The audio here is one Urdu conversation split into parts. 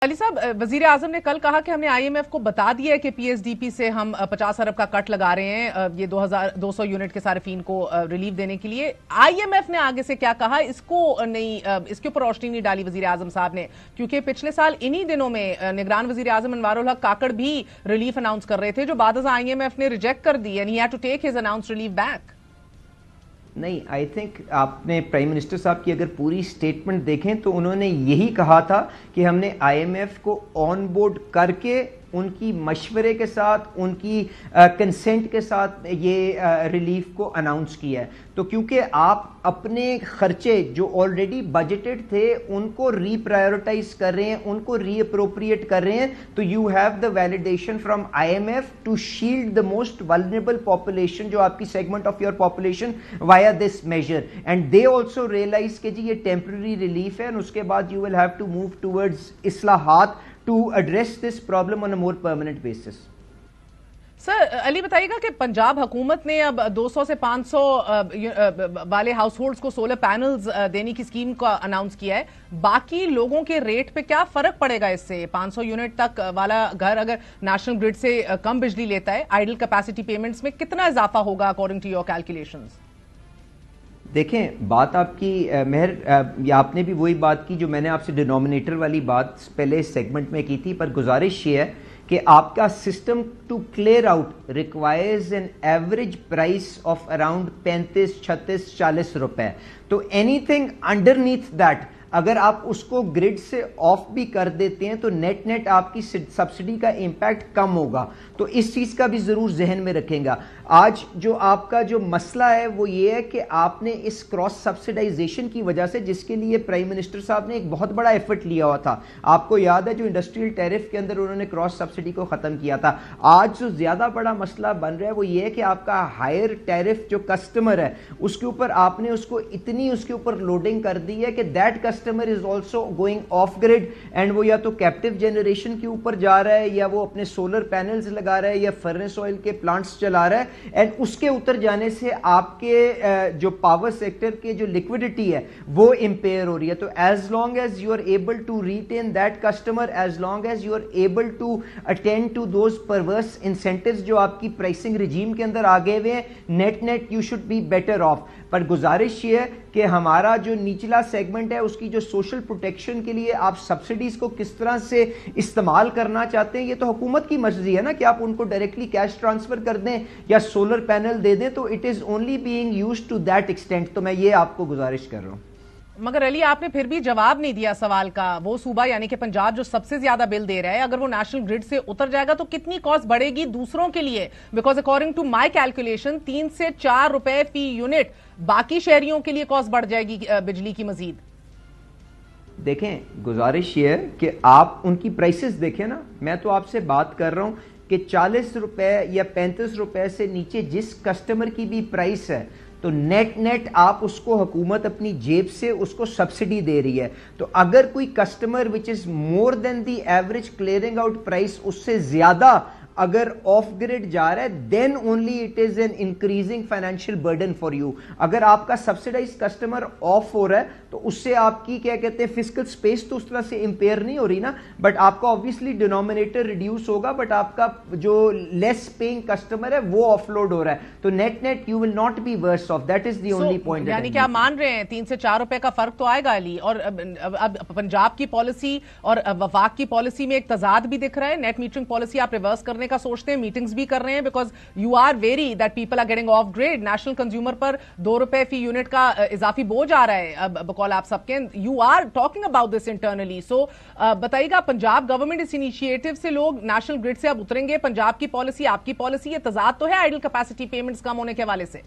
علی صاحب, وزیر اعظم نے کل کہا کہ ہم نے آئی ایم ایف کو بتا دیا ہے کہ پی ایس ڈی پی سے ہم 50 ارب کا کٹ لگا رہے ہیں یہ 2200 یونٹ کے صارفین کو ریلیف دینے کے لیے. آئی ایم ایف نے آگے سے کیا کہا, اس کے اوپر روشنی نہیں ڈالی وزیر اعظم صاحب نے, کیونکہ پچھلے سال انہی دنوں میں نگران وزیر اعظم انوار الحق کاکڑ بھی ریلیف اناؤنس کر رہے تھے, جو بعد ازاں آئی ایم ایف نے ریجیکٹ کر دی and he had to take his announce relief back. نہیں, آئی تھنک آپ نے پرائم منسٹر صاحب کی اگر پوری سٹیٹمنٹ دیکھیں تو انہوں نے یہی کہا تھا کہ ہم نے آئی ایم ایف کو آن بورڈ کر کے ان کی مشورے کے ساتھ, ان کی کنسنٹ کے ساتھ یہ ریلیف کو اناؤنس کیا ہے. تو کیونکہ آپ اپنے خرچے جو آلریڈی بجٹڈ تھے ان کو ری پرائیورٹائز کر رہے ہیں, ان کو ری اپروپریٹ کر رہے ہیں, تو you have the validation from I M F to shield the most vulnerable population, جو آپ کی segment of your population, via this measure. And they also realise کہ جی یہ ٹیمپرری ریلیف ہے, اور اس کے بعد you will have to move towards اصلاحات to address this problem on a more permanent basis. سر علی بتائیے گا کہ پنجاب حکومت نے اب 200 سے 500 والے ہاؤس ہولڈز کو سولر پینلز دینے کی اسکیم کا اناؤنس کیا ہے. باقی لوگوں کے ریٹ پہ کیا فرق پڑے گا اس سے؟ 500 یونٹ تک والا گھر اگر نیشنل گرڈ سے کم بجلی لیتا ہے, آئیڈل کیپیسٹی پیمنٹس میں کتنا اضافہ ہوگا اکارڈنگ ٹو یور کیلکولیشنز؟ دیکھیں, بات آپ کی مہر, آپ نے بھی وہی بات کی جو میں نے آپ سے ڈینومینیٹر والی بات پہلے سیگمنٹ میں کی تھی, پر گزارش یہ ہے کہ آپ کا system to clear out requires an average price of around 35, 36, 40 روپے. تو اینی تھنگ انڈرنیتھ دیٹ اگر آپ اس کو گرڈ سے آف بھی کر دیتے ہیں تو نیٹ نیٹ آپ کی سبسڈی کا امپیکٹ کم ہوگا. تو اس چیز کا بھی ضرور ذہن میں رکھیں گا. آج جو آپ کا جو مسئلہ ہے وہ یہ ہے کہ آپ نے اس کراس سبسڈائزیشن کی وجہ سے, جس کے لیے پرائم منسٹر صاحب نے ایک بہت بڑا ایفرٹ لیا ہوا تھا, آپ کو یاد ہے جو انڈسٹریل ٹیرف کے اندر انہوں نے کراس سبسڈی کو ختم کیا تھا. آج جو زیادہ بڑا مسئلہ بن رہا ہے وہ یہ ہے کہ آپ کا ہائر ٹیرف جو کسٹمر ہے اس کے اوپر آپ نے اس کو اتنی اس کے اوپر لوڈنگ کر دی ہے کہ that customer is also going off grid, and وہ یا تو کیپٹیو جنریشن کے اوپر جا رہا ہے, یا وہ اپنے سولر پینلز لگا رہا ہے, یا فرنس آئل کے پلانٹس چلا رہا ہے. اینڈ اس کے اتر جانے سے آپ کے جو پاور سیکٹر کے جو لیکوڈیٹی ہے وہ امپیئر ہو رہی ہے. تو as long as you are able to retain that customer, as long as you are able to attend to those perverse incentives جو آپ کی پرائسنگ رجیم کے اندر آگے ہوئے ہیں, net net you should be better off. پر گزارش یہ ہے کہ ہمارا جو نچلا سیگمنٹ ہے اس کی جو سوشل پروٹیکشن کے لیے آپ سبسڈیز کو کس طرح سے استعمال کرنا چاہتے ہیں, یہ تو حکومت کی مرضی ہے نا کہ آپ ان کو ڈائریکٹلی کیش ٹرانسفر کر دیں یا سولر پینل دے دیں, تو it is only being used to that extent. تو میں یہ آپ کو گزارش کر رہا ہوں. مگر علی آپ نے پھر بھی جواب نہیں دیا سوال کا. وہ صوبہ یعنی کہ پنجاب جو سب سے زیادہ بل دے رہا ہے, اگر وہ نیشنل گرڈ سے اتر جائے گا تو کتنی کاسٹ بڑھے گی دوسروں کے لیے؟ Because according to my calculation 3 سے 4 روپے فی یونٹ باقی شہریوں کے لیے کاسٹ بڑھ جائے گی بجلی کی مزید. دیکھیں, گزارش یہ ہے کہ آپ ان کی پرائسز دیکھیں نا. میں تو آپ سے بات کر رہا ہوں کہ 40 روپے یا 35 روپے سے نیچے جس کسٹمر کی بھی پرائس ہے, تو نیٹ نیٹ آپ اس کو حکومت اپنی جیب سے اس کو سبسڈی دے رہی ہے. تو اگر کوئی customer which is more than the average clearing out price, اس سے زیادہ اگر آف گریڈ جا رہا ہے, then only it is an increasing financial burden for you. اگر آپ کا سبسڈائز کسٹمر آف ہو رہا ہے تو اس سے آپ کی کیا کہتے ہیں فسکل اسپیس تو اس طرح سے امپیئر نہیں ہو رہی نا, بٹ آپ کا آبویسلی ڈینومینیٹر ریڈیوس ہوگا, بٹ آپ کا جو لیس پیئنگ کسٹمر ہے وہ آف لوڈ ہو رہا ہے. تو net net you will not be worse off. That is the only point. یعنی کہ آپ مان رہے ہیں 3 سے 4 روپے کا فرق تو آئے گا علی. اور اب پنجاب کی پالیسی اور وفاق کی پالیسی میں ایک تضاد بھی دکھ رہا ہے. نیٹ میٹرنگ پالیسی آپ ریورس کرنے کا سوچتے ہیں, میٹنگز بھی کر رہے ہیں, because you are very that people are getting off grid. National consumer پر 2 روپے فی یونٹ کا اضافی بوجھ آ رہا ہے بقول آپ سب کے. You are talking about this internally. So بتائیے گا پنجاب گورنمنٹ اس انیشیٹو سے لوگ نیشنل گرڈ سے اب اتریں گے؟ پنجاب کی پالیسی, آپ کی پالیسی, یہ تضاد تو ہے آئیڈل کیپیسٹی پیمنٹس کم ہونے کے حوالے سے.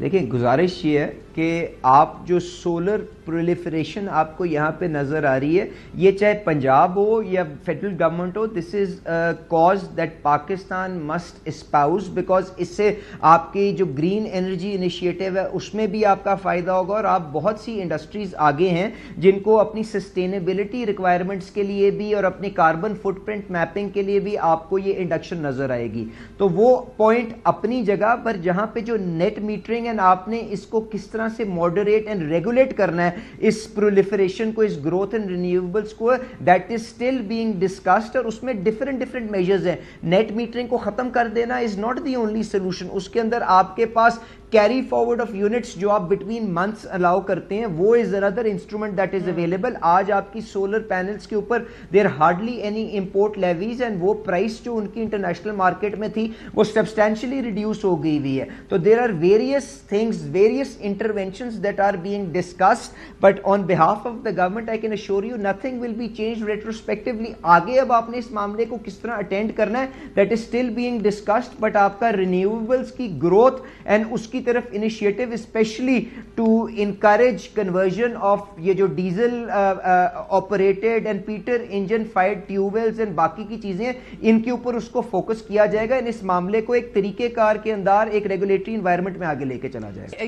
دیکھیں, گزارش یہ ہے کہ آپ جو سولر پرولیفریشن آپ کو یہاں پہ نظر آ رہی ہے, یہ چاہے پنجاب ہو یا فیڈرل گورنمنٹ ہو, this is cause that Pakistan must espouse, because اس سے آپ کی جو گرین انرجی انیشیٹو ہے اس میں بھی آپ کا فائدہ ہوگا, اور آپ بہت سی انڈسٹریز آگے ہیں جن کو اپنی سسٹینیبلٹی ریکوائرمنٹس کے لیے بھی اور اپنی کاربن فٹ پرنٹ میپنگ کے لیے بھی آپ کو یہ انڈکشن نظر آئے گی. تو وہ پوائنٹ اپنی جگہ پر, جہاں پہ جو نیٹ میٹرنگ اینڈ آپ نے اس کو کس طرح سے ماڈریٹ اینڈ ریگولیٹ کرنا ہے اس پرولیفریشن کو, اس گروتھ اینڈ رینیویبلس کو, that is still being discussed. اور اس میں ڈفرنٹ میجرز ہیں. نیٹ میٹرنگ کو ختم کر دینا is not the only solution. اس کے اندر آپ کے پاس کیری فارورڈ آف یونٹس جو آپ بٹوین منتھس الاؤ کرتے ہیں, وہ از another instrument that is available. آج آپ کی سولر پینلز کے اوپر there hardly any import levies, and وہ پرائس جو ان کی انٹرنیشنل مارکیٹ میں تھی وہ سبسٹینشلی ریڈیوس ہو گئی ہوئی ہے. تو there are various things, various interventions that are being discussed, but on behalf of the government I can assure you nothing will be changed retrospectively. آگے اب آپ نے اس معاملے کو کس طرح اٹینڈ کرنا ہے, that is still being discussed, but آپ کا renewables کی growth and اس کی طرف initiative especially to encourage conversion of یہ جو diesel operated and petrol engine fired tube wells and باقی کی چیزیں, ان کے اوپر اس کو فوکس کیا جائے گا. اس معاملے کو ایک طریقہ کار کے اندر ایک ریگولیٹری انوائرمنٹ میں آگے لے کے چلا جائے گا.